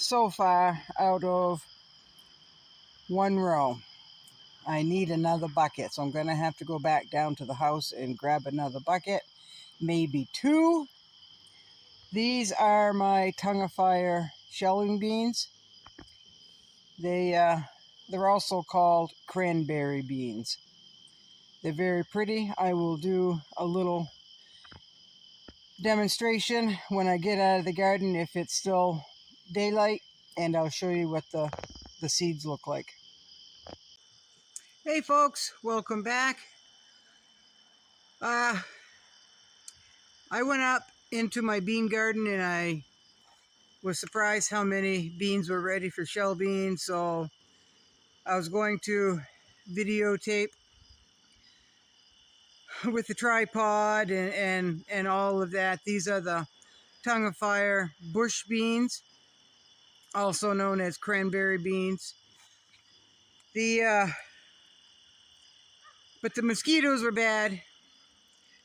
so far out of one row. I need another bucket, so I'm going to have to go back down to the house and grab another bucket, maybe two. These are my tongue of fire shelling beans. They're also called cranberry beans. They're very pretty. I will do a little demonstration when I get out of the garden if it's still daylight, and I'll show you what the seeds look like. Hey folks, welcome back. I went up into my bean garden and I was surprised how many beans were ready for shell beans, so I was going to videotape with the tripod and all of that. These are the tongue of fire bush beans, also known as cranberry beans. But the mosquitoes were bad,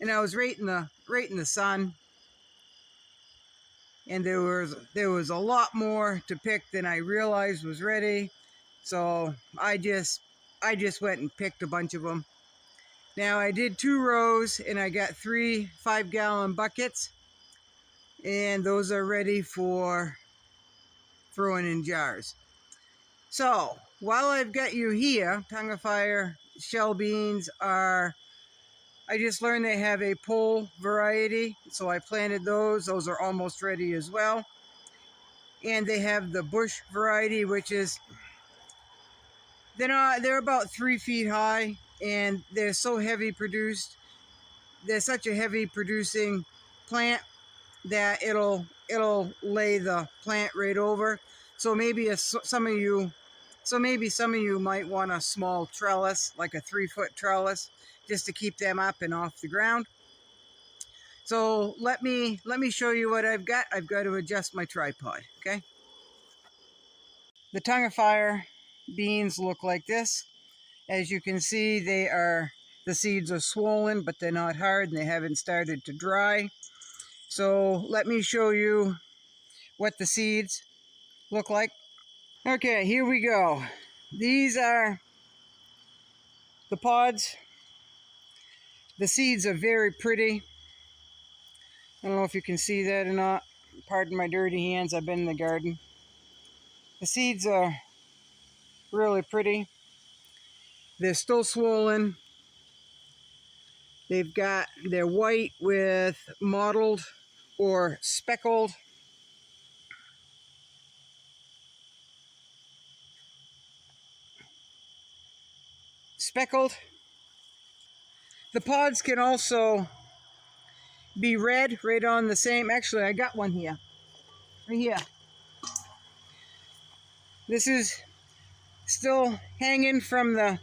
and I was right in the sun, and there was a lot more to pick than I realized was ready. So I just went and picked a bunch of them. Now I did 2 rows, and I got 3 5-gallon buckets, and those are ready for throwing in jars. So while I've got you here, tongue of fire shell beans are, I just learned they have a pole variety, so I planted those. Those are almost ready as well. And they have the bush variety, which is, they're about 3 feet high, and they're so heavy produced. They're such a heavy producing plant that it'll lay the plant right over. So maybe some of you might want a small trellis, like a 3-foot trellis, just to keep them up and off the ground. So let me show you what I've got. I've got to adjust my tripod, okay? The tongue of fire beans look like this. As you can see, the seeds are swollen, but they're not hard and they haven't started to dry. So let me show you what the seeds look like. Okay, here we go. These are the pods. The seeds are very pretty. I don't know if you can see that or not. Pardon my dirty hands, I've been in the garden. The seeds are really pretty. They're still swollen. They're white with mottled or speckled. The pods can also be red, right on the same. Actually, I got one here. Right here. This is still hanging from I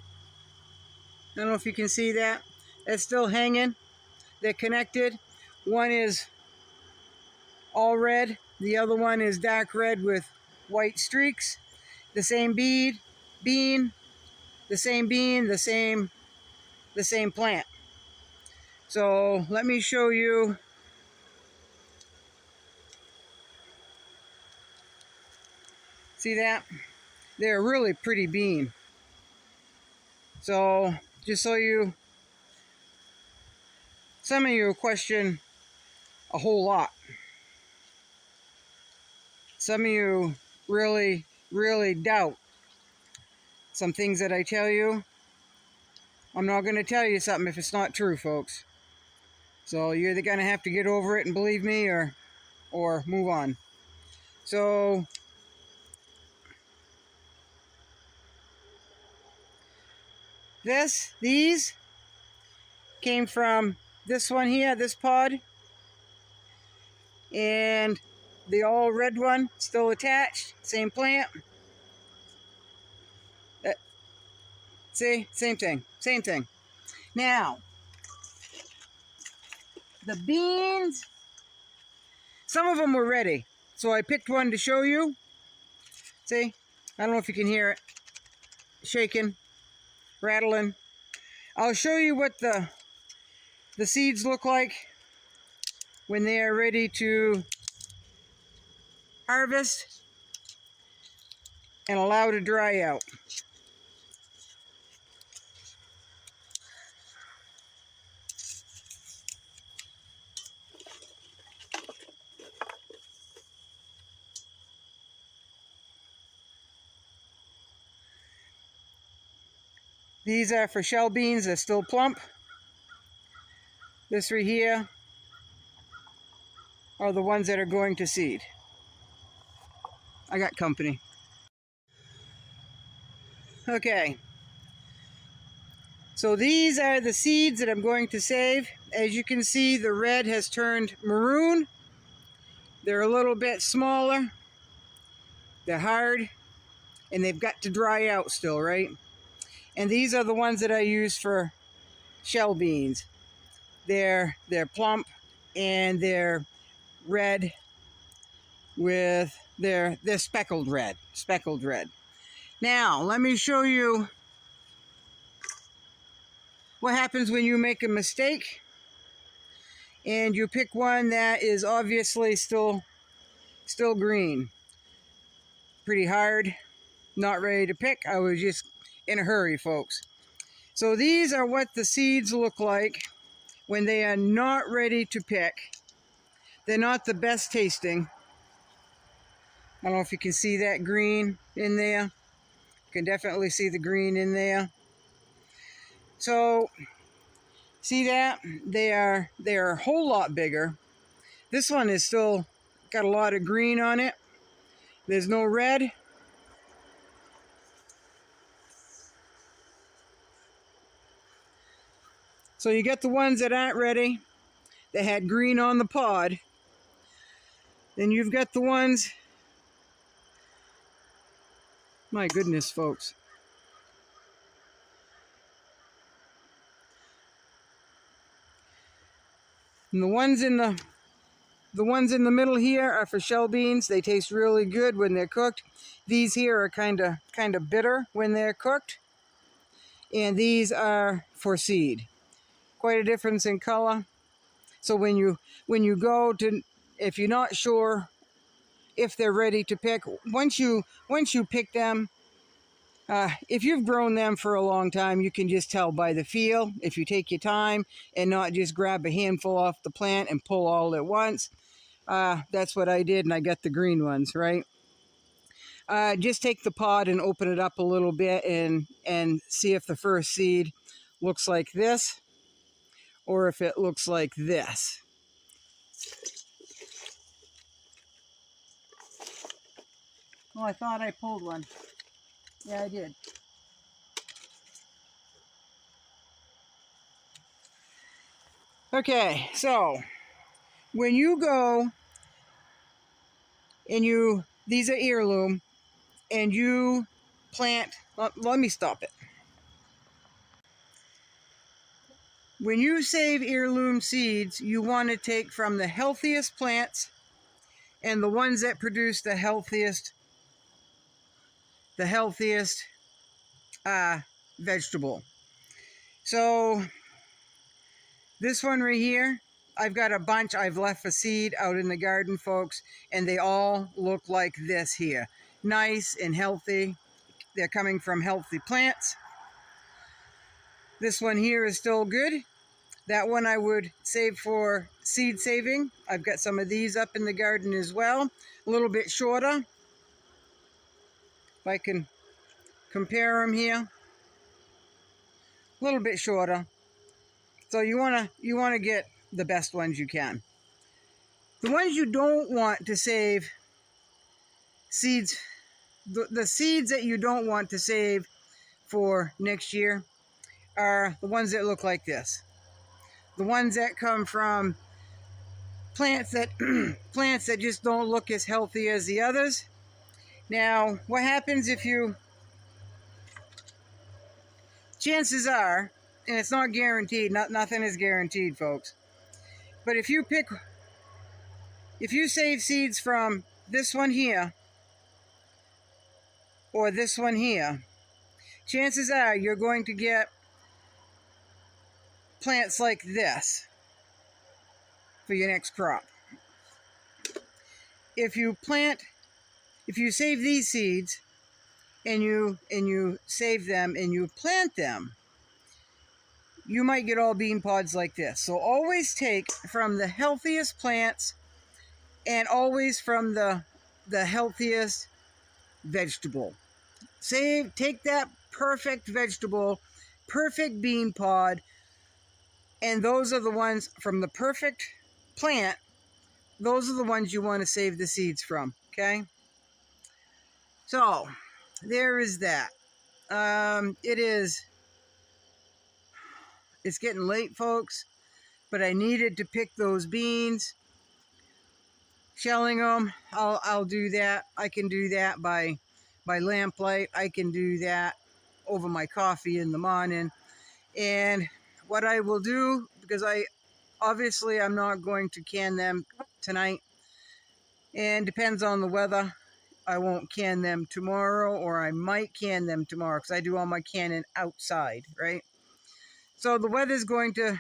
don't know if you can see that. That's still hanging. They're connected. One is all red. The other one is dark red with white streaks. The same bean, the same plant. So let me show you. See that? They're a really pretty bean. So just so some of you question a whole lot. Some of you really, really doubt some things that I tell you. I'm not going to tell you something if it's not true, folks. So you're either going to have to get over it and believe me or move on. So these came from this one here, this pod. And the all red one still attached, same plant. See, same thing. Now, the beans, some of them were ready, so I picked one to show you. See, I don't know if you can hear it, shaking, rattling. I'll show you what the seeds look like when they are ready to harvest. and allow to dry out. These are for shell beans, they're still plump. This right here are the ones that are going to seed. I got company. Okay, so these are the seeds that I'm going to save. As you can see, the red has turned maroon. They're a little bit smaller. They're hard, and they've got to dry out still, right? And these are the ones that I use for shell beans. They're plump and they're red with they're speckled red. Now, let me show you what happens when you make a mistake and you pick one that is obviously still green. Pretty hard, not ready to pick. I was just in a hurry, folks. So these are what the seeds look like when they are not ready to pick. They're not the best tasting. I don't know if you can see that green in there. You can definitely see the green in there. So, see that? They are a whole lot bigger. This one is still got a lot of green on it. There's no red. So you get the ones that aren't ready, that had green on the pod. Then you've got the ones, my goodness, folks. And the ones in the middle here are for shell beans. They taste really good when they're cooked. These here are kind of bitter when they're cooked. And these are for seed. Quite a difference in color. So when you go to, if you're not sure if they're ready to pick, once you pick them, if you've grown them for a long time, you can just tell by the feel. If you take your time and not just grab a handful off the plant and pull all at once. That's what I did, and I got the green ones, right? Just take the pod and open it up a little bit and see if the first seed looks like this or if it looks like this. Oh, I thought I pulled one. Yeah, I did. Okay, so when you go and these are heirloom, and you plant, let me stop it. When you save heirloom seeds, you want to take from the healthiest plants and the ones that produce the healthiest vegetable. So this one right here, I've got a bunch I've left for seed out in the garden, folks, and they all look like this here. Nice and healthy. They're coming from healthy plants. This one here is still good. That one I would save for seed saving. I've got some of these up in the garden as well. A little bit shorter. If I can compare them here. A little bit shorter. So you want to get the best ones you can. The ones you don't want to save seeds, the seeds that you don't want to save for next year are the ones that look like this. The ones that come from plants that just don't look as healthy as the others. Now, what happens if you, chances are, and it's not guaranteed, nothing is guaranteed, folks, but if you save seeds from this one here or this one here, chances are you're going to get plants like this for your next crop. If you save these seeds and you save them and you plant them, you might get all bean pods like this. So always take from the healthiest plants and always from the healthiest vegetable. Take that perfect vegetable, perfect bean pod, and those are the ones from the perfect plant. Those are the ones you want to save the seeds from, okay? So, there is that. It's getting late, folks, but I needed to pick those beans. Shelling them, I'll do that. I can do that by lamplight. I can do that over my coffee in the morning. And what I will do, because I'm not going to can them tonight, and depends on the weather, I won't can them tomorrow, or I might can them tomorrow because I do all my canning outside, right? So the weather's going to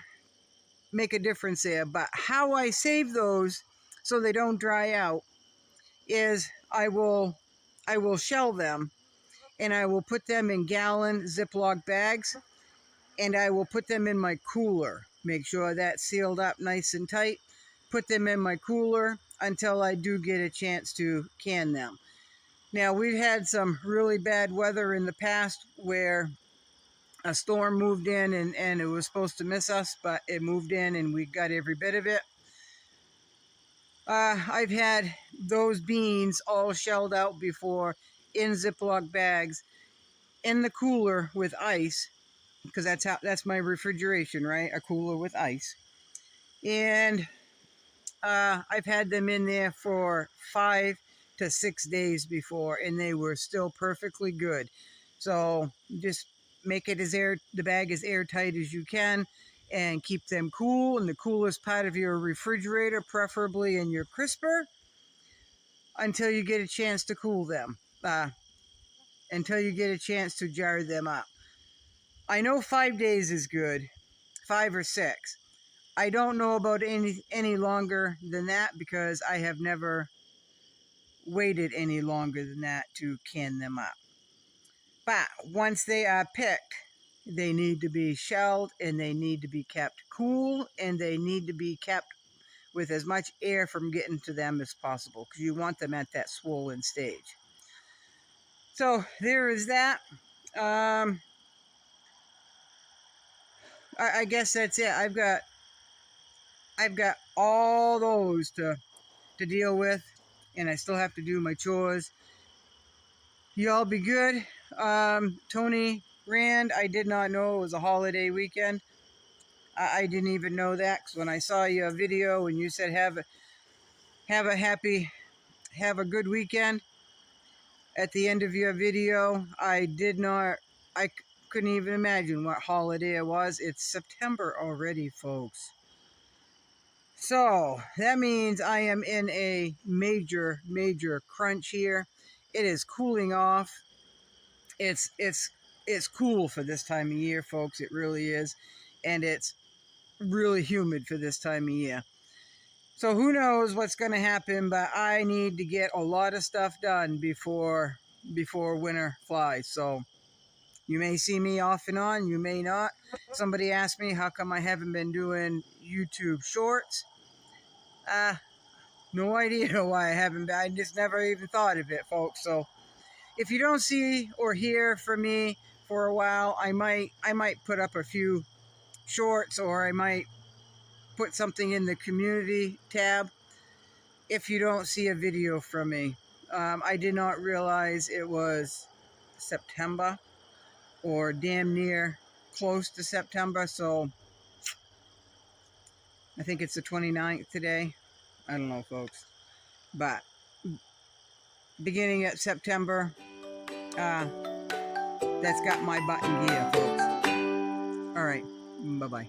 make a difference there. But how I save those so they don't dry out is I will shell them, and I will put them in gallon Ziploc bags, and I will put them in my cooler. Make sure that's sealed up nice and tight. Put them in my cooler until I do get a chance to can them. Now, we've had some really bad weather in the past where a storm moved in and it was supposed to miss us, but it moved in and we got every bit of it. I've had those beans all shelled out before in Ziploc bags in the cooler with ice, because that's my refrigeration, right? A cooler with ice. And I've had them in there for 5 to 6 days before, and they were still perfectly good. So just make it the bag as airtight as you can, and keep them cool in the coolest part of your refrigerator, preferably in your crisper, until you get a chance to cool them, until you get a chance to jar them up. I know 5 days is good, 5 or 6. I don't know about any longer than that, because I have never waited any longer than that to can them up. But once they are picked, they need to be shelled, and they need to be kept cool, and they need to be kept with as much air from getting to them as possible, because you want them at that swollen stage. So there is that. I guess that's it. I've got all those to deal with, and I still have to do my chores. Y'all be good. Tony Rand, I did not know it was a holiday weekend. I didn't even know that, because when I saw your video and you said have a good weekend at the end of your video, I couldn't even imagine what holiday it was. It's September already, folks. So that means I am in a major crunch here. It is cooling off. It's cool for this time of year, folks. It really is. And it's really humid for this time of year. So who knows what's going to happen, but I need to get a lot of stuff done before winter flies. So you may see me off and on, you may not. Somebody asked me how come I haven't been doing YouTube shorts. No idea why I haven't been. I just never even thought of it, folks. So if you don't see or hear from me for a while, I might put up a few shorts, or I might put something in the community tab if you don't see a video from me. I did not realize it was September, or damn near close to September, so I think it's the 29th today. I don't know, folks. But beginning of September, that's got my butt in gear, folks. All right, bye-bye.